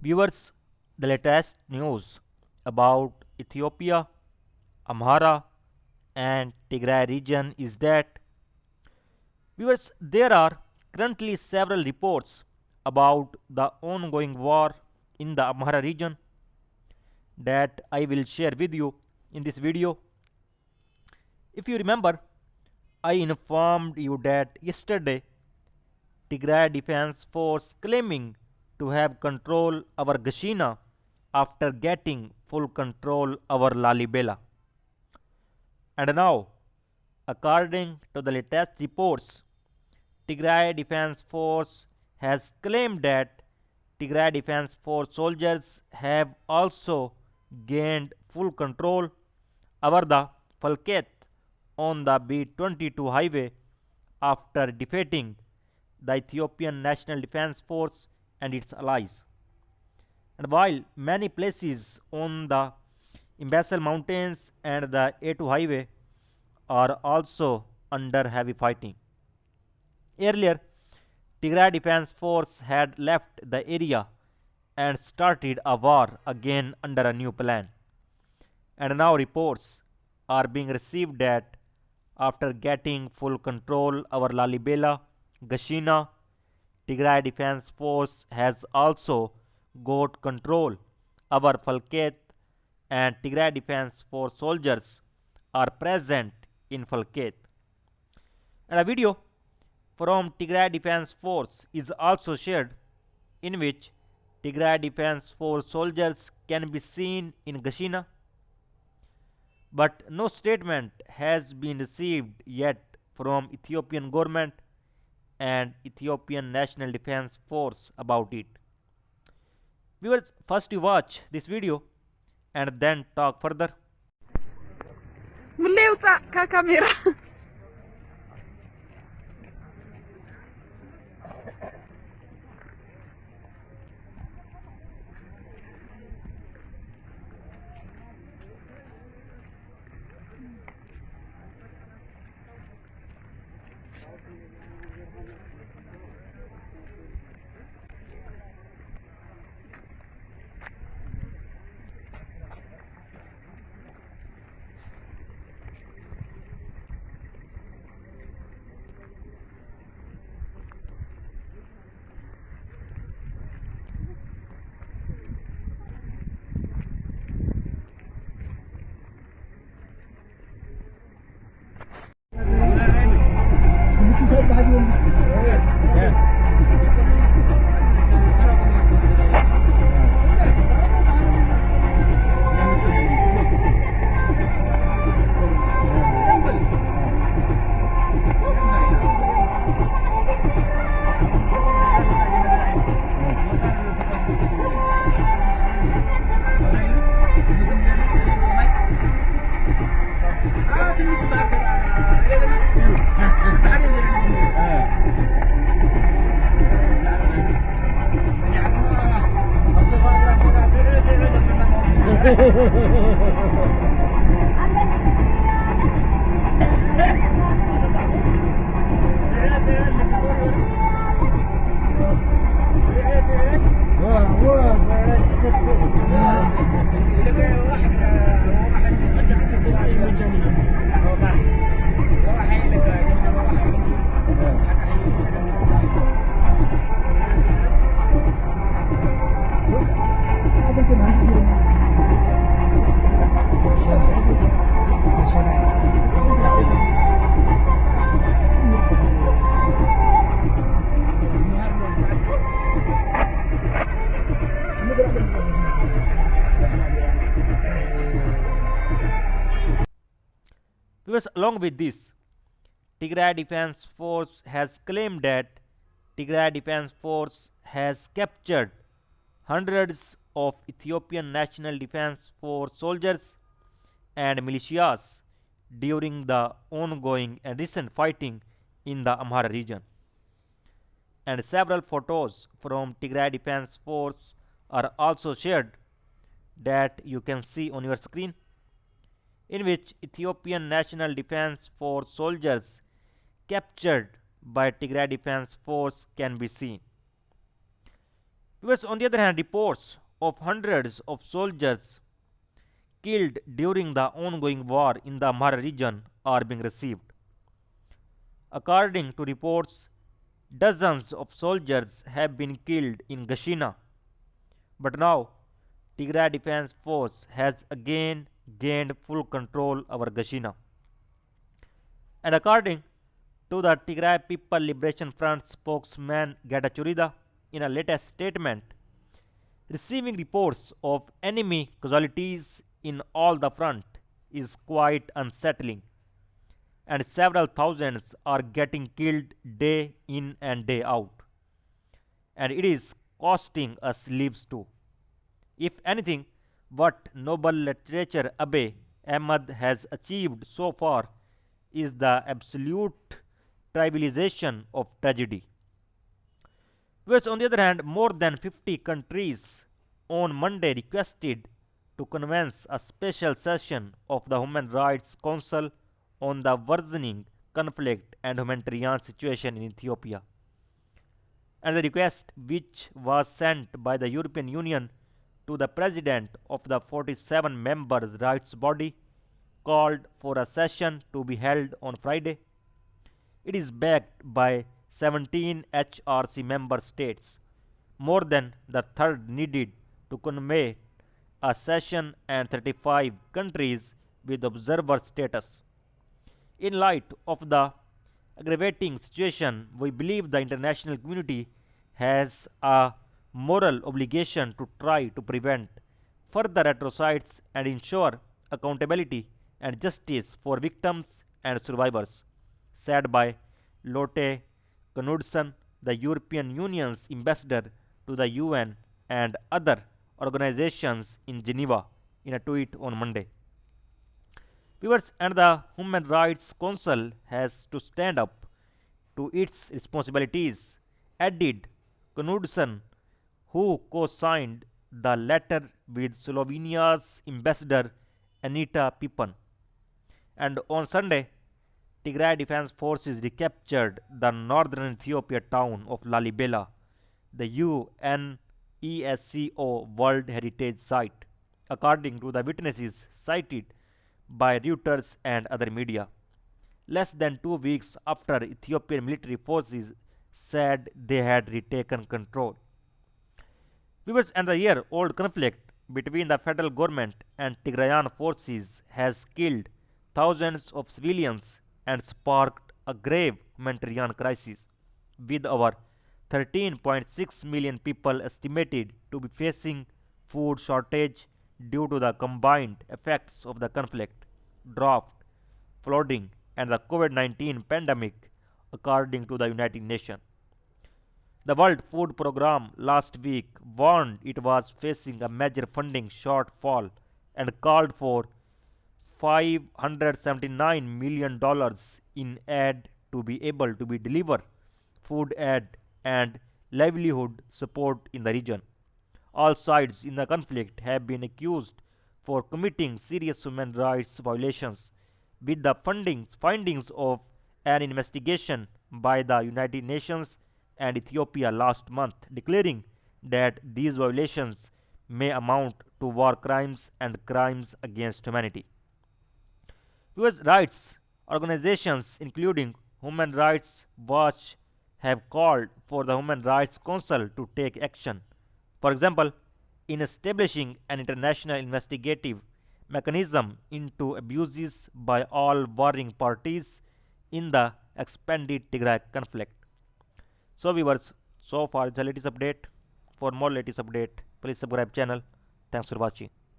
Viewers, the latest news about Ethiopia, Amhara, and Tigray region is that viewers, there are currently several reports about the ongoing war in the Amhara region that I will share with you in this video. If you remember, I informed you that yesterday Tigray Defense Force claiming to have control over Gashina after getting full control over Lalibela. And now, according to the latest reports, Tigray Defense Force has claimed that Tigray Defense Force soldiers have also gained full control over the Falketh on the B-22 highway after defeating the Ethiopian National Defense Force and its allies. And while many places on the Imbasal Mountains and the A2 highway are also under heavy fighting. Earlier, Tigray Defense Force had left the area and started a war again under a new plan. And now reports are being received that after getting full control over Lalibela, Gashina, Tigray Defense Force has also got control over Falketh, and Tigray Defense Force soldiers are present in Falketh. And a video from Tigray Defense Force is also shared in which Tigray Defense Force soldiers can be seen in Gashina, but no statement has been received yet from Ethiopian government and Ethiopian National Defense Force about it. Viewers, first you watch this video and then talk further. ካሜራ Viewers, along with this, Tigray Defense Force has claimed that Tigray Defense Force has captured hundreds of Ethiopian National Defense Force soldiers and militias during the ongoing and recent fighting in the Amhara region. And several photos from Tigray Defense Force are also shared that you can see on your screen, in which Ethiopian National Defense Force soldiers captured by Tigray Defense Force can be seen. Viewers, on the other hand, reports of hundreds of soldiers killed during the ongoing war in the Amhara region are being received. According to reports, dozens of soldiers have been killed in Gashina, but now Tigray Defense Force has again gained full control over Gashina. And according to the Tigray People Liberation Front spokesman Getachew in a latest statement, receiving reports of enemy casualties in all the front is quite unsettling, and several thousands are getting killed day in and day out, and it is costing us lives too. If anything, what Nobel literature Abiy Ahmed has achieved so far is the absolute trivialization of tragedy. Whereas, on the other hand, more than 50 countries on Monday requested to convene a special session of the Human Rights Council on the worsening conflict and humanitarian situation in Ethiopia. And the request, which was sent by the European Union to the president of the 47 members rights body, called for a session to be held on Friday. It is backed by 17 HRC member states, more than the third needed to convey a session, and 35 countries with observer status. In light of the aggravating situation, we believe the international community has a moral obligation to try to prevent further atrocities and ensure accountability and justice for victims and survivors, said by Lotte Knudsen, the European Union's ambassador to the UN and other organizations in Geneva, in a tweet on Monday. Viewers, and the Human Rights Council has to stand up to its responsibilities, added Knudsen, who co-signed the letter with Slovenia's ambassador Anita Pipan. And on Sunday, Tigray Defense Forces recaptured the northern Ethiopia town of Lalibela, the UNESCO World Heritage Site, according to the witnesses cited by Reuters and other media. Less than 2 weeks after Ethiopian military forces said they had retaken control. Viewers, and the year-old conflict between the federal government and Tigrayan forces has killed thousands of civilians and sparked a grave humanitarian crisis, with over 13.6 million people estimated to be facing food shortage due to the combined effects of the conflict, drought, flooding, and the COVID-19 pandemic, according to the United Nations. The World Food Programme last week warned it was facing a major funding shortfall and called for $579 million in aid to be able to be deliver food aid and livelihood support in the region. All sides in the conflict have been accused for committing serious human rights violations, with the findings of an investigation by the United Nations and Ethiopia last month declaring that these violations may amount to war crimes and crimes against humanity. US rights organizations, including Human Rights Watch, have called for the Human Rights Council to take action. For example, in establishing an international investigative mechanism into abuses by all warring parties in the expanded Tigray conflict. So viewers, so far the latest update. For more latest update, please subscribe channel. Thanks for watching.